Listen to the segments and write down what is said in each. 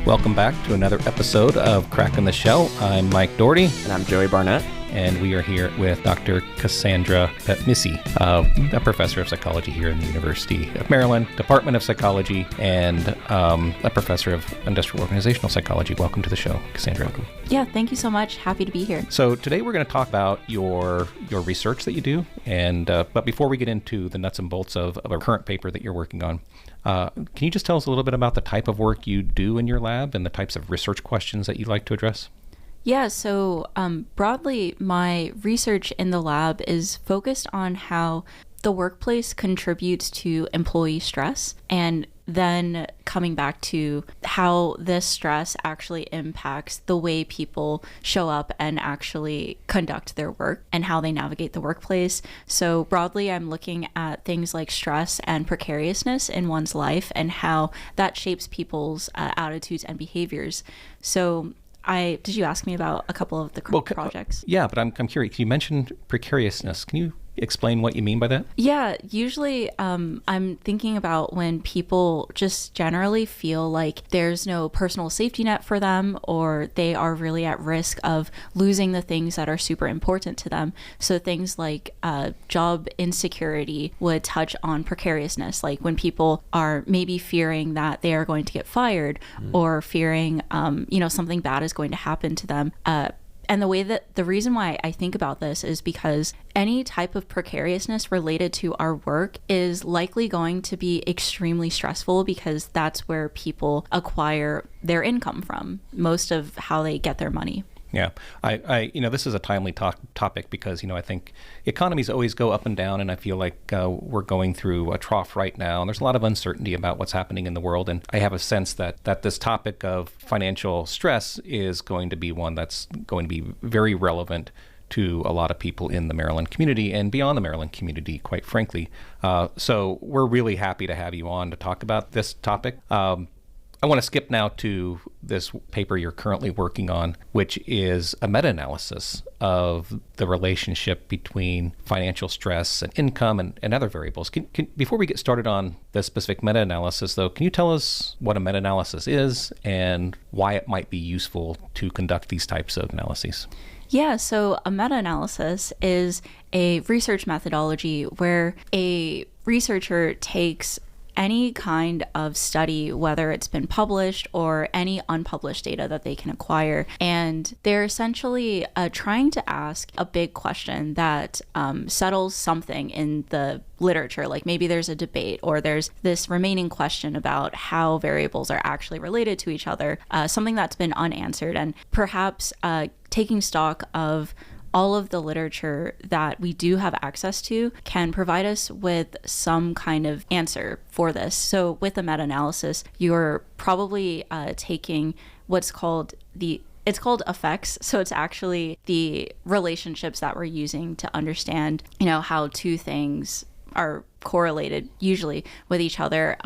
Welcome back to another episode of Cracking the Shell. I'm Mike Doherty. And I'm Joey Barnett. And we are here with Dr. Cassandra Phetmisy, a professor of psychology here in the University of Maryland, Department of Psychology, and a professor of industrial organizational psychology. Welcome to the show, Cassandra. Welcome. Yeah, thank you so much. Happy to be here. So today we're going to talk about your research that you do, and but before we get into the nuts and bolts of a current paper that you're working on, can you just tell us a little bit about the type of work you do in your lab and the types of research questions that you'd like to address? Yeah, so broadly, my research in the lab is focused on how the workplace contributes to employee stress, and then coming back to how this stress actually impacts the way people show up and actually conduct their work and how they navigate the workplace. So broadly, I'm looking at things like stress and precariousness in one's life and how that shapes people's attitudes and behaviors. So did you ask me about a couple of the projects? Yeah, but I'm curious. You mentioned precariousness. Can you explain what you mean by that? Yeah, usually I'm thinking about when people just generally feel like there's no personal safety net for them, or they are really at risk of losing the things that are super important to them. So things like job insecurity would touch on precariousness, like when people are maybe fearing that they are going to get fired or fearing, something bad is going to happen to them. And the reason why I think about this is because any type of precariousness related to our work is likely going to be extremely stressful, because that's where people acquire their income from, most of how they get their money. Yeah, I this is a timely topic because, I think economies always go up and down, and I feel like we're going through a trough right now, and there's a lot of uncertainty about what's happening in the world, and I have a sense that this topic of financial stress is going to be one that's going to be very relevant to a lot of people in the Maryland community and beyond the Maryland community, quite frankly. So we're really happy to have you on to talk about this topic. I want to skip now to this paper you're currently working on, which is a meta-analysis of the relationship between financial stress and income and other variables. Before we get started on this specific meta-analysis, though, can you tell us what a meta-analysis is and why it might be useful to conduct these types of analyses? Yeah, so a meta-analysis is a research methodology where a researcher takes any kind of study, whether it's been published or any unpublished data that they can acquire. And they're essentially trying to ask a big question that settles something in the literature. Like maybe there's a debate, or there's this remaining question about how variables are actually related to each other, something that's been unanswered, and perhaps taking stock of all of the literature that we do have access to can provide us with some kind of answer for this. So with a meta-analysis, you're probably taking what's called it's called effects. So it's actually the relationships that we're using to understand, how two things are correlated usually with each other.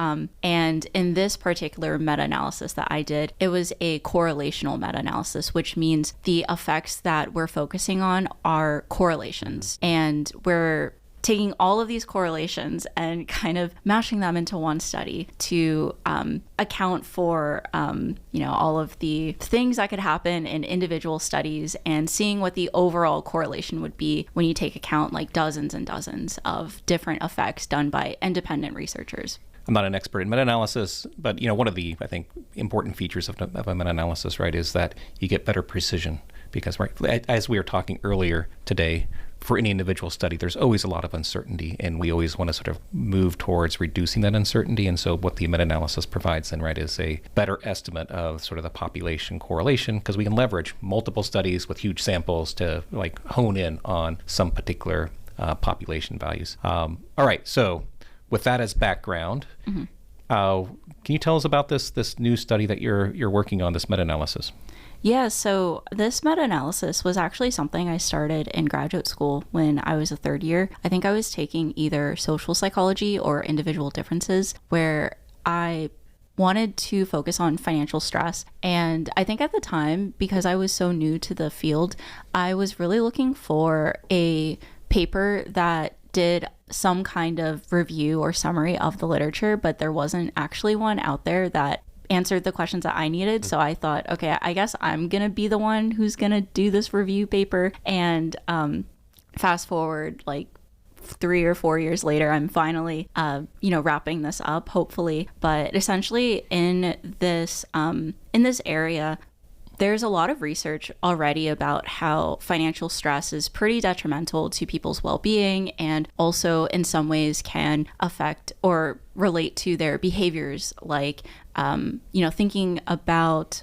And in this particular meta-analysis that I did, it was a correlational meta-analysis, which means the effects that we're focusing on are correlations. And we're taking all of these correlations and kind of mashing them into one study to account for, all of the things that could happen in individual studies, and seeing what the overall correlation would be when you take account like dozens and dozens of different effects done by independent researchers. I'm not an expert in meta-analysis, but one of the, I think, important features of a meta-analysis, right, is that you get better precision, because, right, as we were talking earlier today, for any individual study, there's always a lot of uncertainty, and we always want to sort of move towards reducing that uncertainty. And so what the meta-analysis provides then, right, is a better estimate of sort of the population correlation, because we can leverage multiple studies with huge samples to like hone in on some particular population values. All right, so with that as background, can you tell us about this new study that you're working on, this meta-analysis? Yeah, so this meta-analysis was actually something I started in graduate school when I was a third year. I think I was taking either social psychology or individual differences, where I wanted to focus on financial stress. And I think at the time, because I was so new to the field, I was really looking for a paper that did some kind of review or summary of the literature, but there wasn't actually one out there that answered the questions that I needed. So I thought, okay, I guess I'm going to be the one who's going to do this review paper. And fast forward like 3 or 4 years later, I'm finally, wrapping this up, hopefully. But essentially in this area, there's a lot of research already about how financial stress is pretty detrimental to people's well-being and also in some ways can affect or relate to their behaviors, like, thinking about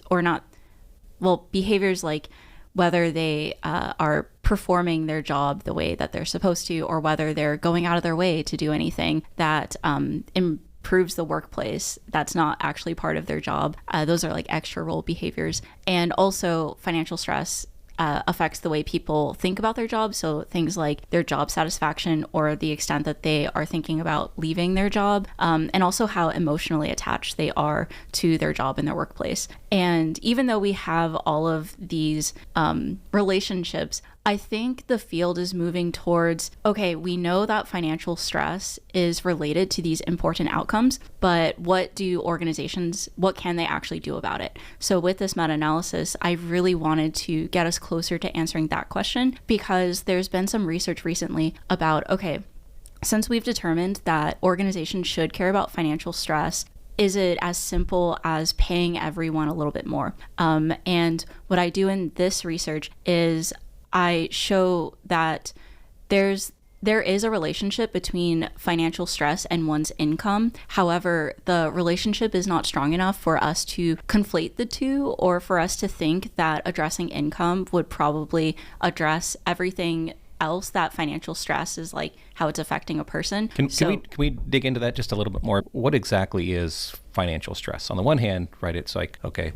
behaviors like whether they are performing their job the way that they're supposed to, or whether they're going out of their way to do anything that improves the workplace that's not actually part of their job. Those are like extra role behaviors. And also financial stress affects the way people think about their job. So things like their job satisfaction or the extent that they are thinking about leaving their job, and also how emotionally attached they are to their job and their workplace. And even though we have all of these relationships, I think the field is moving towards, okay, we know that financial stress is related to these important outcomes, but what can they actually do about it? So with this meta-analysis, I really wanted to get us closer to answering that question, because there's been some research recently about, okay, since we've determined that organizations should care about financial stress, is it as simple as paying everyone a little bit more? And what I do in this research is I show that there is a relationship between financial stress and one's income. However, the relationship is not strong enough for us to conflate the two, or for us to think that addressing income would probably address everything else that financial stress is, like how it's affecting a person. Can we dig into that just a little bit more? What exactly is financial stress? On the one hand, right, it's like, okay,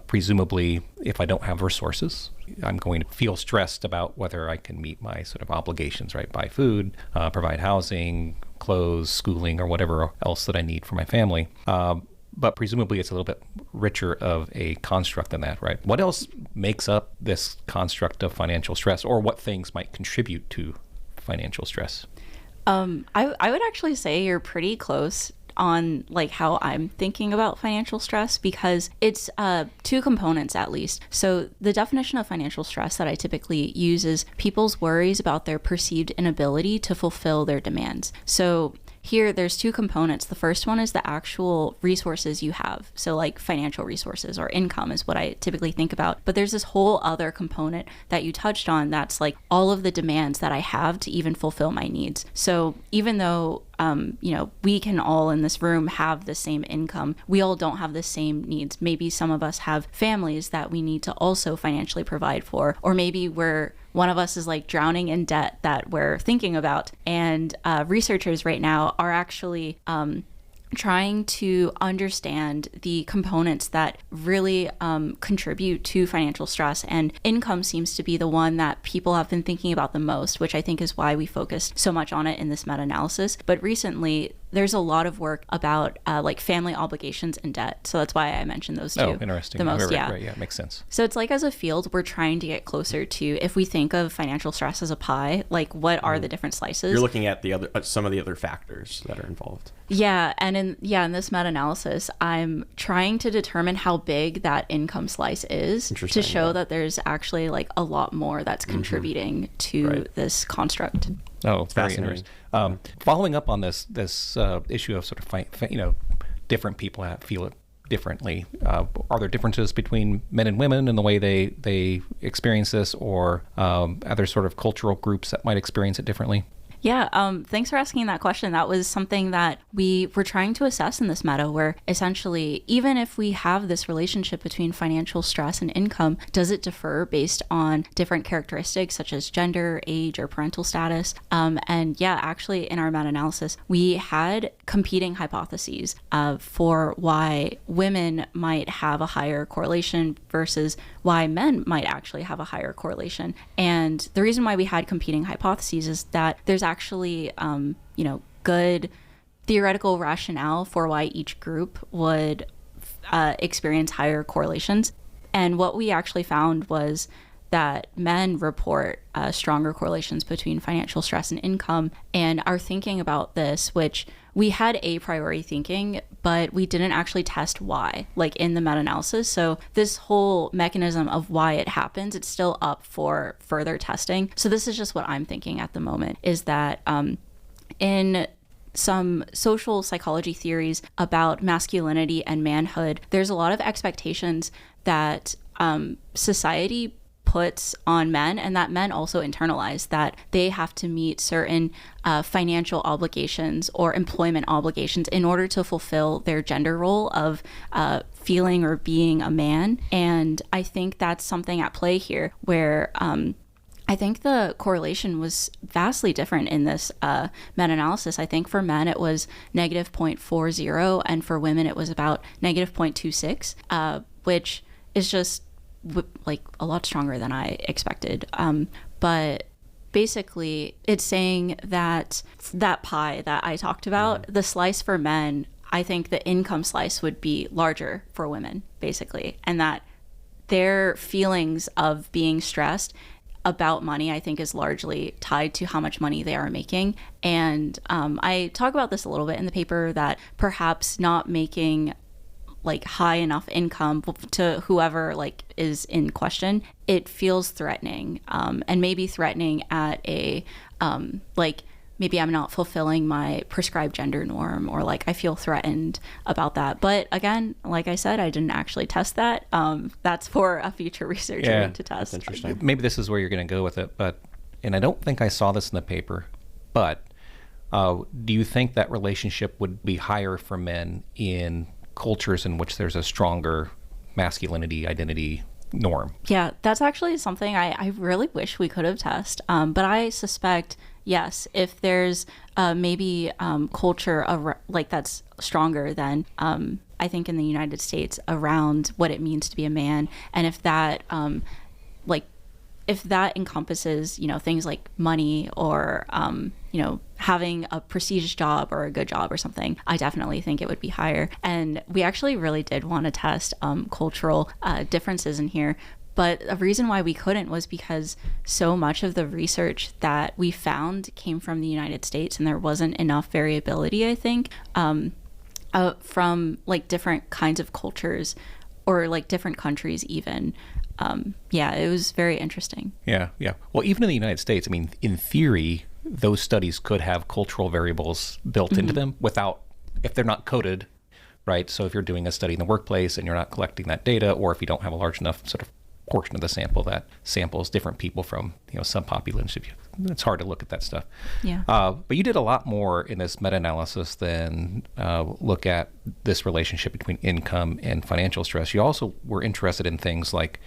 presumably if I don't have resources, I'm going to feel stressed about whether I can meet my sort of obligations, right? Buy food, provide housing, clothes, schooling, or whatever else that I need for my family. But presumably it's a little bit richer of a construct than that, right? What else makes up this construct of financial stress, or what things might contribute to financial stress? I would actually say you're pretty close on like how I'm thinking about financial stress, because it's two components at least. So the definition of financial stress that I typically use is people's worries about their perceived inability to fulfill their demands. So here, there's two components. The first one is the actual resources you have. So like financial resources or income is what I typically think about. But there's this whole other component that you touched on that's like all of the demands that I have to even fulfill my needs. So even though we can all in this room have the same income, we all don't have the same needs. Maybe some of us have families that we need to also financially provide for, or maybe one of us is like drowning in debt that we're thinking about. And researchers right now are actually trying to understand the components that really contribute to financial stress. And income seems to be the one that people have been thinking about the most, which I think is why we focused so much on it in this meta-analysis. But recently, there's a lot of work about like family obligations and debt. So that's why I mentioned those two. Oh, interesting. The most, right, yeah, makes sense. So it's like as a field, we're trying to get closer to, if we think of financial stress as a pie, like what are the different slices? You're looking at some of the other factors that are involved. Yeah, and in this meta-analysis, I'm trying to determine how big that income slice is to show that there's actually like a lot more that's contributing to this construct. Oh, it's very interesting. Following up on this issue of sort of different people feel it differently. Are there differences between men and women in the way they experience this, or other sort of cultural groups that might experience it differently? Yeah, thanks for asking that question. That was something that we were trying to assess in this meta, where essentially, even if we have this relationship between financial stress and income, does it differ based on different characteristics such as gender, age, or parental status? And yeah, actually, in our meta-analysis, we had competing hypotheses for why women might have a higher correlation versus why men might actually have a higher correlation. And the reason why we had competing hypotheses is that there's actually, good theoretical rationale for why each group would experience higher correlations. And what we actually found was that men report stronger correlations between financial stress and income. And our thinking about this, which we had a priori thinking, but we didn't actually test why, like in the meta-analysis. So this whole mechanism of why it happens, it's still up for further testing. So this is just what I'm thinking at the moment, is that in some social psychology theories about masculinity and manhood, there's a lot of expectations that society puts on men, and that men also internalize, that they have to meet certain financial obligations or employment obligations in order to fulfill their gender role of feeling or being a man. And I think that's something at play here, where I think the correlation was vastly different in this meta-analysis. I think for men it was negative 0.40, and for women it was about negative 0.26, which is just like a lot stronger than I expected. But basically it's saying that that pie that I talked about, the slice for men, I think the income slice would be larger for women, basically, and that their feelings of being stressed about money, I think, is largely tied to how much money they are making. And I talk about this a little bit in the paper, that perhaps not making like high enough income to whoever like is in question, it feels threatening, and maybe threatening at a like maybe I'm not fulfilling my prescribed gender norm, or like I feel threatened about that. But again, like I said, I didn't actually test that. That's for a future researcher to test. That's interesting. Maybe this is where you're going to go with it, and I don't think I saw this in the paper, but do you think that relationship would be higher for men in cultures in which there's a stronger masculinity identity norm? Yeah, that's actually something I really wish we could have tested. But I suspect, yes, if there's maybe culture like that's stronger than I think in the United States around what it means to be a man, and if that if that encompasses, things like money or, having a prestigious job or a good job or something, I definitely think it would be higher. And we actually really did want to test cultural differences in here. But a reason why we couldn't was because so much of the research that we found came from the United States, and there wasn't enough variability, I think, from like different kinds of cultures or like different countries even. It was very interesting. Yeah. Well, even in the United States, I mean, in theory, those studies could have cultural variables built into them if they're not coded, right? So if you're doing a study in the workplace and you're not collecting that data, or if you don't have a large enough sort of portion of the sample that samples different people from, subpopulations, it's hard to look at that stuff. Yeah. But you did a lot more in this meta-analysis than look at this relationship between income and financial stress. You also were interested in things like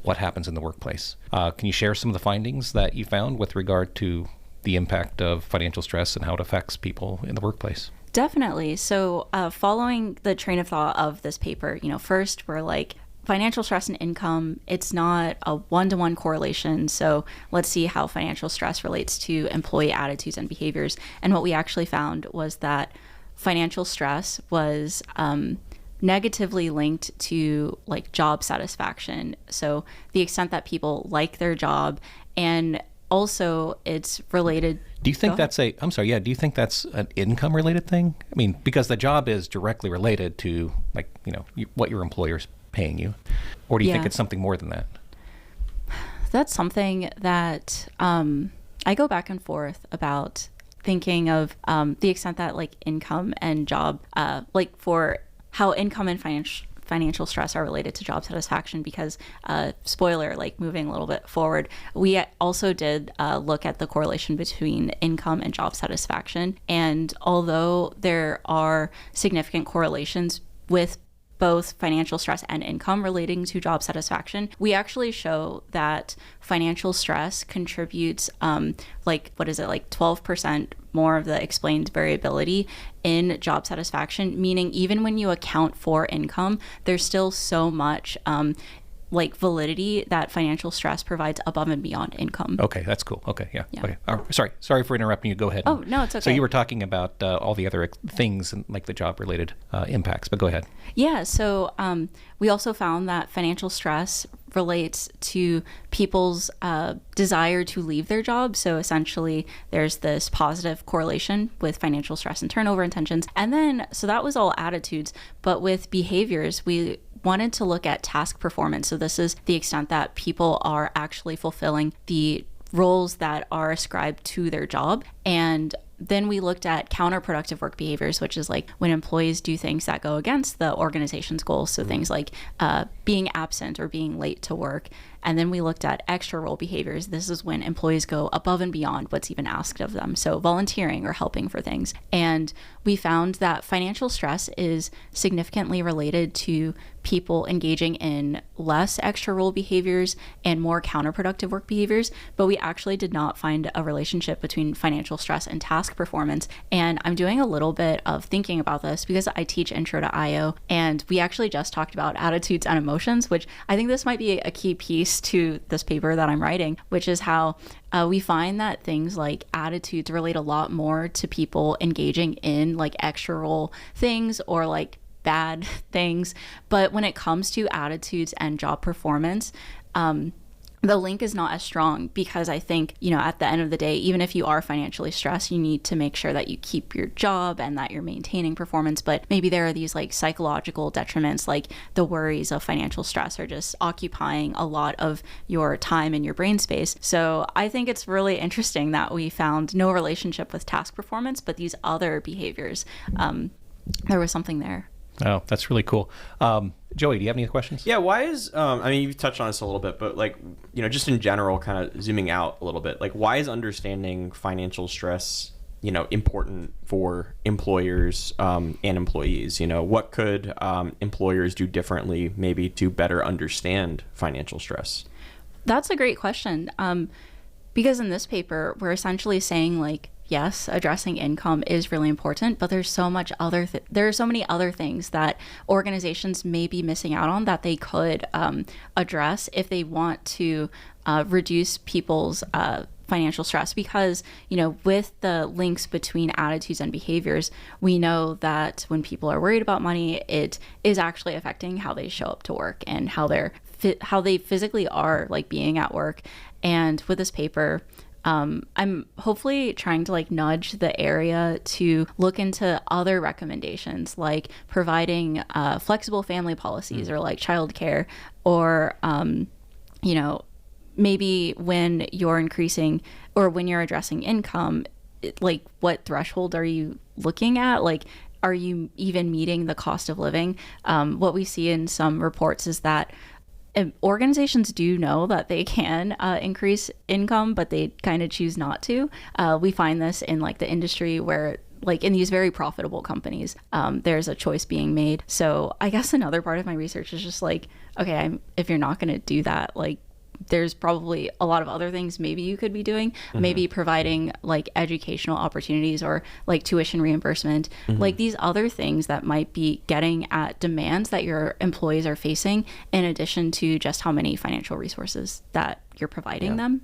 what happens in the workplace. Can you share some of the findings that you found with regard to the impact of financial stress and how it affects people in the workplace? Definitely. So following the train of thought of this paper, first we're like, financial stress and income, it's not a one-to-one correlation. So let's see how financial stress relates to employee attitudes and behaviors. And what we actually found was that financial stress was negatively linked to like job satisfaction. So the extent that people like their job, and also it's related. Do you think that's do you think that's an income related thing? I mean, because the job is directly related to what your employer's paying you, or do you think it's something more than that? That's something that I go back and forth about, thinking of the extent that like income and job, like for how income and financial stress are related to job satisfaction, because spoiler, like moving a little bit forward, we also did look at the correlation between income and job satisfaction. And although there are significant correlations with both financial stress and income relating to job satisfaction, we actually show that financial stress contributes 12% more of the explained variability in job satisfaction, meaning even when you account for income, there's still so much validity that financial stress provides above and beyond income. Okay, that's cool. Okay, yeah. Okay. Sorry for interrupting you. Go ahead. Oh, no, it's okay. So you were talking about all the other things and like the job-related impacts, but go ahead. Yeah, so we also found that financial stress relates to people's desire to leave their job. So essentially, there's this positive correlation with financial stress and turnover intentions. And then, so that was all attitudes. But with behaviors, we wanted to look at task performance. So this is the extent that people are actually fulfilling the roles that are ascribed to their job. And then we looked at counterproductive work behaviors, which is like when employees do things that go against the organization's goals. So things like being absent or being late to work. And then we looked at extra role behaviors. This is when employees go above and beyond what's even asked of them. So volunteering or helping for things. And we found that financial stress is significantly related to people engaging in less extra role behaviors and more counterproductive work behaviors. But we actually did not find a relationship between financial stress and task performance. And I'm doing a little bit of thinking about this because I teach Intro to IO, and we actually just talked about attitudes and emotions, which I think this might be a key piece to this paper that I'm writing, which is how we find that things like attitudes relate a lot more to people engaging in like extra role things or like bad things. But when it comes to attitudes and job performance, the link is not as strong, because I think, at the end of the day, even if you are financially stressed, you need to make sure that you keep your job and that you're maintaining performance. But maybe there are these like psychological detriments, like the worries of financial stress are just occupying a lot of your time and your brain space. So I think it's really interesting that we found no relationship with task performance, but these other behaviors, there was something there. Oh, that's really cool. Joey, do you have any questions? Yeah, why is, you've touched on this a little bit, but like, just in general, kind of zooming out a little bit, like why is understanding financial stress, important for employers and employees? What could employers do differently maybe to better understand financial stress? That's a great question. Because in this paper, we're essentially saying like, yes, addressing income is really important, but there's so much there are so many other things that organizations may be missing out on that they could address if they want to reduce people's financial stress. Because, with the links between attitudes and behaviors, we know that when people are worried about money, it is actually affecting how they show up to work and how they physically are like being at work. And with this paper, I'm hopefully trying to like nudge the area to look into other recommendations, like providing flexible family policies or like childcare, or maybe when you're increasing or when you're addressing income, like what threshold are you looking at? Like, are you even meeting the cost of living? What we see in some reports is that organizations do know that they can increase income, but they kind of choose not to. We find this in like the industry where, like in these very profitable companies, there's a choice being made. So I guess another part of my research is just like, okay, if you're not going to do that, like there's probably a lot of other things maybe you could be doing, maybe providing like educational opportunities or like tuition reimbursement, like these other things that might be getting at demands that your employees are facing, in addition to just how many financial resources that you're providing them.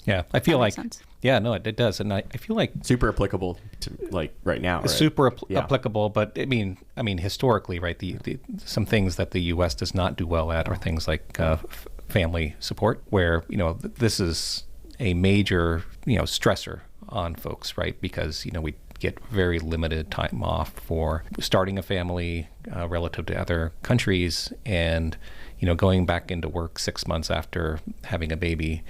Yeah, I feel like, sense? Yeah, no, it does. And I feel like super applicable to like right now, right? Super applicable. But I mean, historically, right, the some things that the U.S. does not do well at are things like family support, where this is a major stressor on folks, right? Because we get very limited time off for starting a family relative to other countries, and going back into work 6 months after having a baby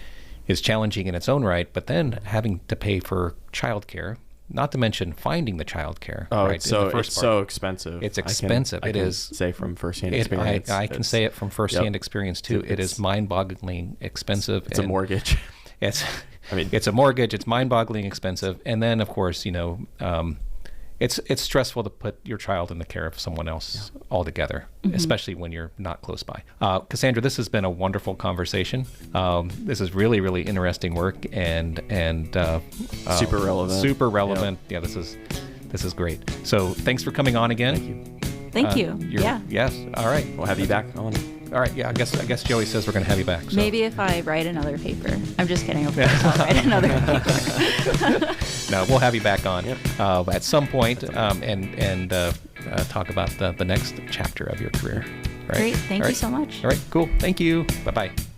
is challenging in its own right. But then having to pay for childcare, not to mention finding the childcare. Oh, right, it's so expensive. It's expensive. I can say from firsthand experience. I can say it from firsthand experience too. It is mind-bogglingly expensive. It's a mortgage. It's a mortgage. It's mind-boggling expensive. And then, of course, it's stressful to put your child in the care of someone else altogether, especially when you're not close by. Cassandra, this has been a wonderful conversation. This is really, really interesting work and super relevant. Super relevant. Yeah, this is great. So thanks for coming on again. Thank you. Yes. All right. We'll have you back on. All right. Yeah. I guess Joey says we're going to have you back. So. Maybe if I write another paper. I'm just kidding. Of course, I'll write another paper. No, we'll have you back on at some point and talk about the next chapter of your career. Right? Great. Thank you so much. All right. Cool. Thank you. Bye-bye.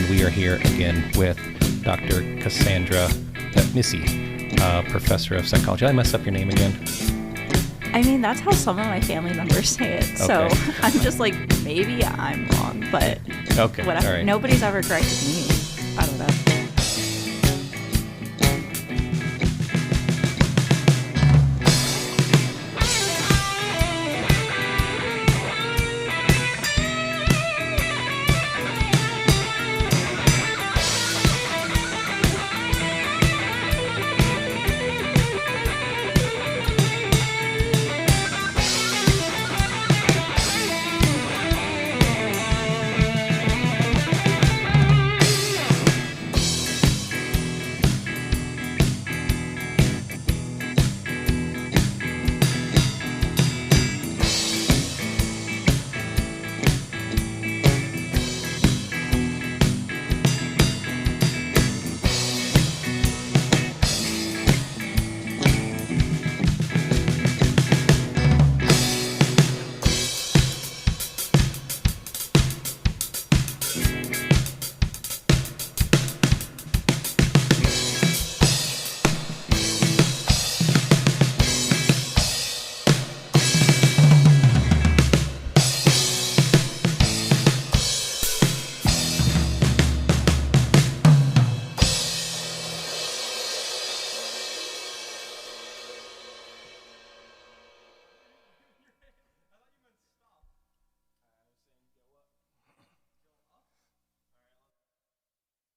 and we are here again with Dr. Cassandra Phetmisy, professor of psychology. Did I mess up your name again? I mean, that's how some of my family members say it. So Okay. I'm just like, maybe I'm wrong, but Okay. whatever. All right. Nobody's ever corrected me. I don't know.